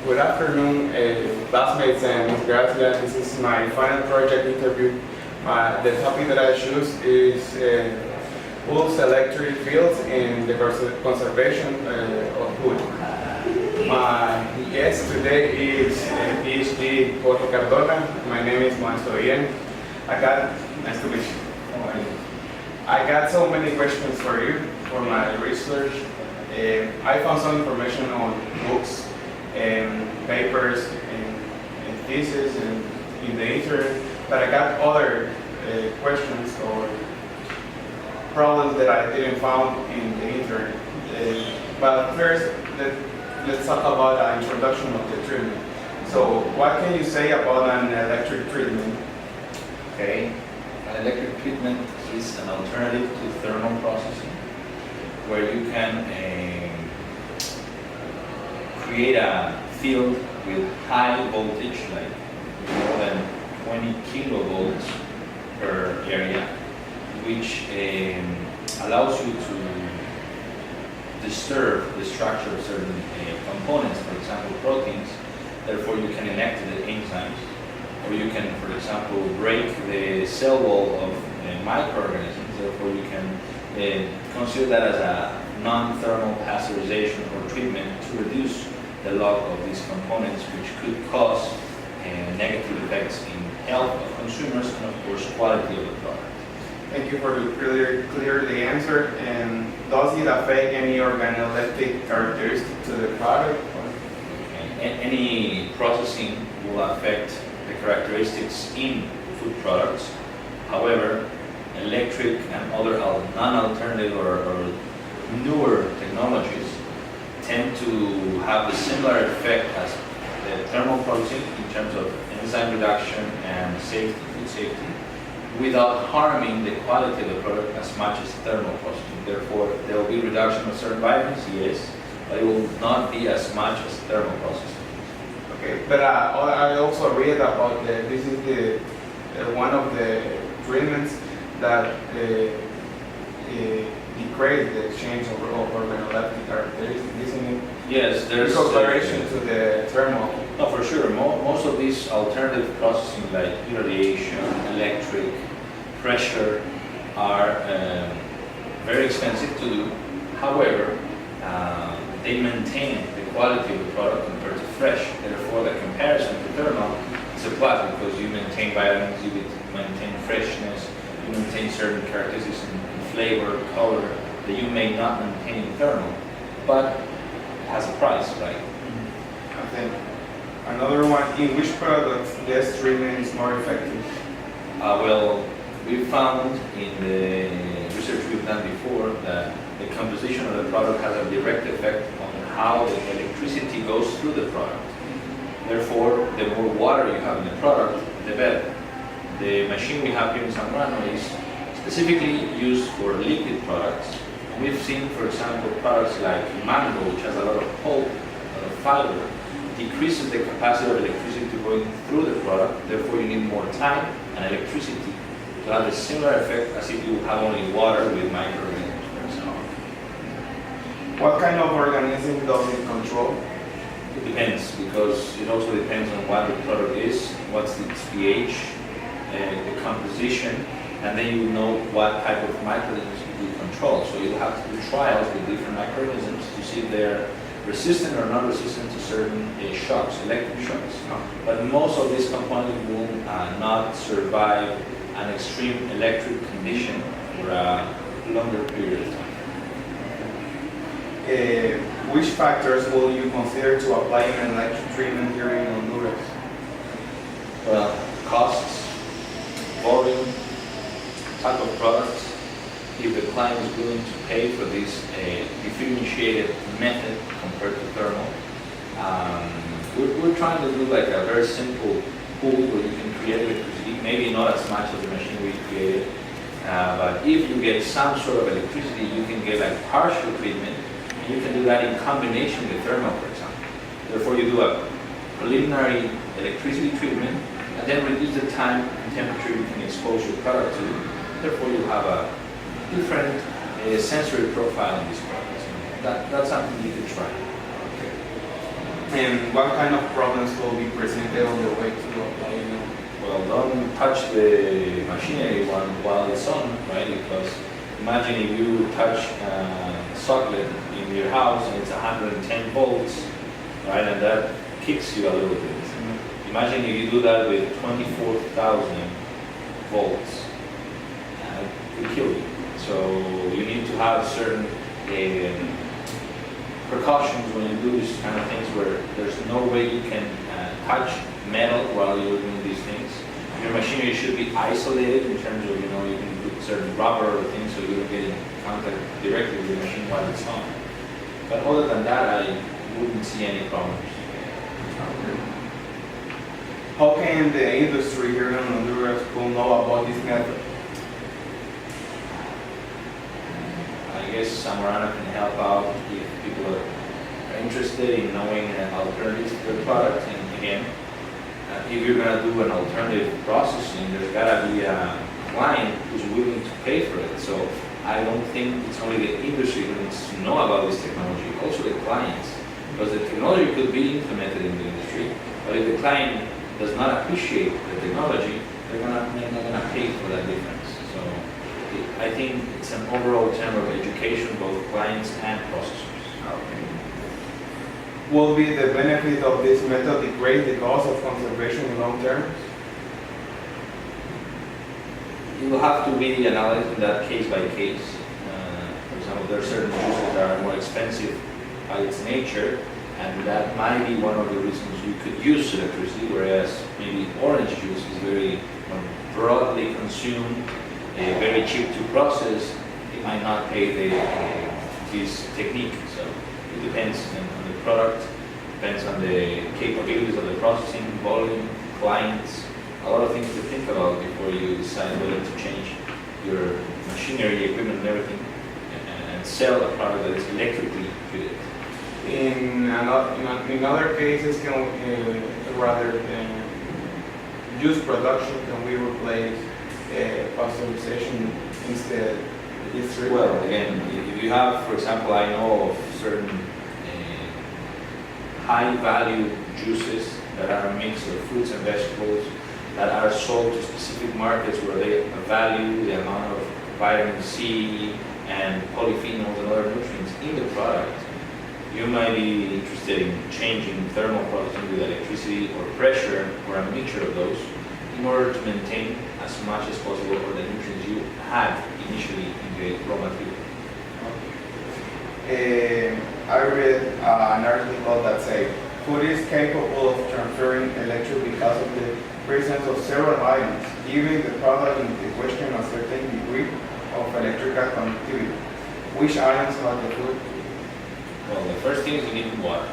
Good afternoon, classmates and graduates. This is my final project interview. The topic that I choose is pulse electric fields and the conservation of wood. My guest today is Ph.D. Jorge Cardona. My name is Modesto, Guillén. Nice to meet you. I got so many questions for you for my research. I found some information on books and papers and theses and in the internet, but I got other questions or problems that I didn't find in the internet. But first, let's talk about the introduction of the treatment. So, what can you say about an electric treatment? Okay, an electric treatment is an alternative to thermal processing, where you can create a field with high voltage, like more than 20 kilovolts per area, which allows you to disturb the structure of certain components, for example proteins. Therefore you can inactivate enzymes, or you can, for example, break the cell wall of microorganisms. Therefore you can consider that as a non-thermal pasteurization or treatment to reduce the loss of these components, which could cause negative effects in health of consumers and of course quality of the product. Thank you for the clearly answer. And does it affect any organoleptic characteristic to the product? Any processing will affect the characteristics in food products. However, electric and other non-alternative or newer technologies tend to have a similar effect as the thermal processing in terms of enzyme reduction and safety, food safety, without harming the quality of the product as much as thermal processing. Therefore, there will be reduction of certain vitamins, yes, but it will not be as much as thermal processing. Okay, but I also read about this is the one of the treatments that decrease the exchange of organoleptic characteristics, isn't it? Yes, there's in comparison to the thermal. No, for sure. Most of these alternative processing, like irradiation, electric, pressure, are very expensive to do. However, they maintain the quality of the product compared to fresh. Therefore, the comparison to thermal is a plus because you maintain vitamins, you maintain freshness, you maintain certain characteristics in flavor, color that you may not maintain in thermal, but it has a price, right? I think another one, in which products this treatment is more effective? Well, we found in the research we've done before that the composition of the product has a direct effect on how the electricity goes through the product. Therefore, the more water you have in the product, the better. The machine we have here in Zamorano is specifically used for liquid products. We've seen, for example, products like mango, which has a lot of pulp, a lot of fiber, decreases the capacity of electricity going through the product. Therefore, you need more time and electricity to have a similar effect as if you have only water with microorganisms, for example. What kind of organism does it control? It depends, because it also depends on what the product is, what's its pH, the composition, and then you know what type of microorganisms you control. So you'll have to do trials with different microorganisms to see if they're resistant or non-resistant to certain shocks, electric shocks. But most of these components will not survive an extreme electric condition for a longer period of time. Which factors will you consider to apply an electric treatment here in Honduras? Well, costs, volume, type of products, if the client is willing to pay for this differentiated method compared to thermal. We're trying to do like a very simple pool where you can create electricity, maybe not as much as the machine we created, but if you get some sort of electricity, you can get like partial treatment. You can do that in combination with thermal, for example. Therefore, you do a preliminary electricity treatment and then reduce the time and temperature you can expose your product to. Therefore, you have a different sensory profile in these products. That's something you could try. Okay. And what kind of problems will be presented on the way to apply it? Well, don't touch the machinery while it's on, right? Because imagine if you touch a socket in your house and it's 110 volts, right? And that kicks you a little bit. Imagine if you do that with 24,000 volts, it could kill you. So you need to have certain precautions when you do these kind of things where there's no way you can touch metal while you're doing these things. Your machinery should be isolated in terms of, you can put certain rubber or things so you don't get in contact directly with the machine while it's on. But other than that, I wouldn't see any problems. How can the industry here in Honduras know about this method? I guess Zamorano can help out if people are interested in knowing alternatives to the product. And again, if you're going to do an alternative processing, there's got to be a client who's willing to pay for it. So I don't think it's only the industry who needs to know about this technology, also the clients. Because the technology could be implemented in the industry, but if the client does not appreciate the technology, they're not going to pay for that difference. So I think it's an overall term of education, both clients and processors. Okay. Will be the benefit of this method degrade the cost of conservation in long term? You will have to really analyze that case by case. For example, there are certain juices that are more expensive by its nature, and that might be one of the reasons you could use electricity, whereas maybe orange juice is very broadly consumed, very cheap to process. It might not pay this technique. So it depends on the product, depends on the capabilities of the processing, volume, clients, a lot of things to think about before you decide whether to change your machinery, equipment, and everything, and sell a product that is electrically fitted. In other cases, can rather than juice production, can we replace pasteurization instead of distillation? Well, again, if you have, for example, I know of certain high-value juices that are a mix of fruits and vegetables that are sold to specific markets where they value the amount of vitamin C and polyphenols and other nutrients in the product. You might be interested in changing thermal processing with electricity or pressure or a mixture of those in order to maintain as much as possible of the nutrients you had initially in the raw material. I read an article that said food is capable of transferring electricity because of the presence of several items, giving the product in question a certain degree of electrical conductivity. Which items are the food? Well, the first thing is you need water.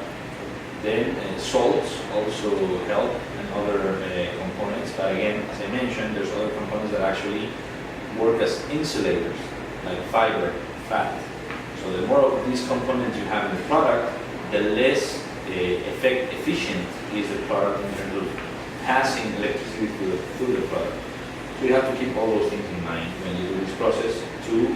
Then salts also help and other components. But again, as I mentioned, there's other components that actually work as insulators, like fiber, fat. So the more of these components you have in the product, the less efficient is the product in terms of passing electricity through the product. So you have to keep all those things in mind when you do this process too,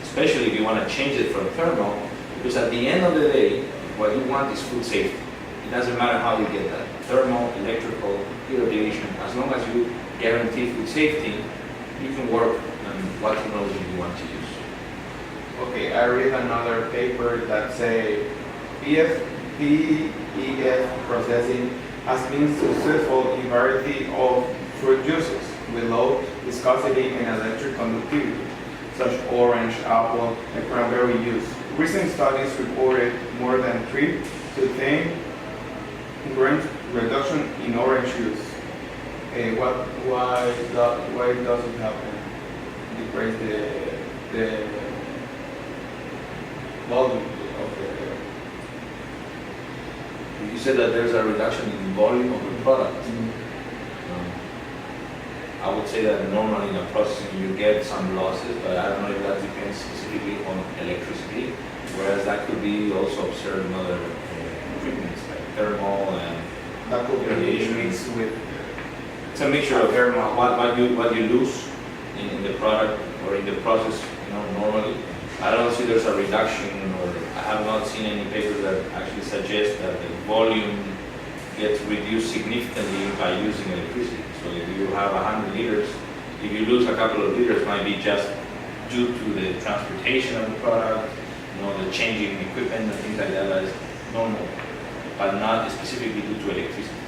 especially if you want to change it from thermal, because at the end of the day, what you want is food safety. It doesn't matter how you get that, thermal, electrical, irradiation, as long as you guarantee food safety, you can work on what technology you want to use. Okay, I read another paper that say PEF processing has been successful in variety of fruit juices with low viscosity and electric conductivity, such orange, apple, and cranberry use. Recent studies reported more than 3 to 10 grams reduction in orange use. Why does it happen? Decrease the volume of the. You said that there's a reduction in volume of the product. I would say that normally in a processing you get some losses, but I don't know if that depends specifically on electricity, whereas that could be also observed in other treatments like thermal and That could be irradiation. mixed with. It's a mixture of what you lose in the product or in the process, normally, I don't see there's a reduction, or I have not seen any papers that actually suggest that the volume gets reduced significantly by using electricity. So if you have 100 liters, if you lose a couple of liters, might be just due to the transportation of the product, the changing equipment and things like that is normal, but not specifically due to electricity.